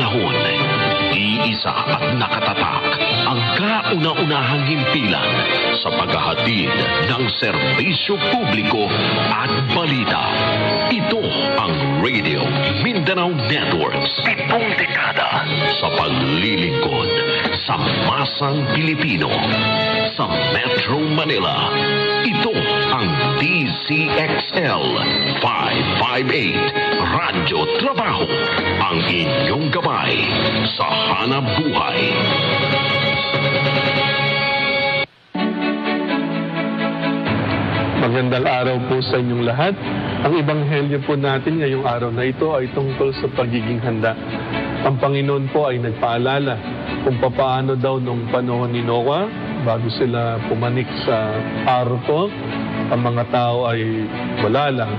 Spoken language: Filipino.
panahon. Iisa at nakatatak ang kauna-unahang himpilan sa paghahatid ng serbisyo publiko at balita. Ito ang Radio Mindanao Networks. 7 dekada sa paglilingkod sa masang Pilipino. Sa Metro Manila, ito ang DCXL 558 Radyo Trabaho, ang inyong gabay sa hanap buhay. Magandang araw po sa inyong lahat. Ang ebanghelyo po natin ngayong araw na ito ay tungkol sa pagiging handa. Ang Panginoon po ay nagpaalala kung paano daw nung panahon ni Noah, bago sila pumanik sa arko, ang mga tao ay wala lang.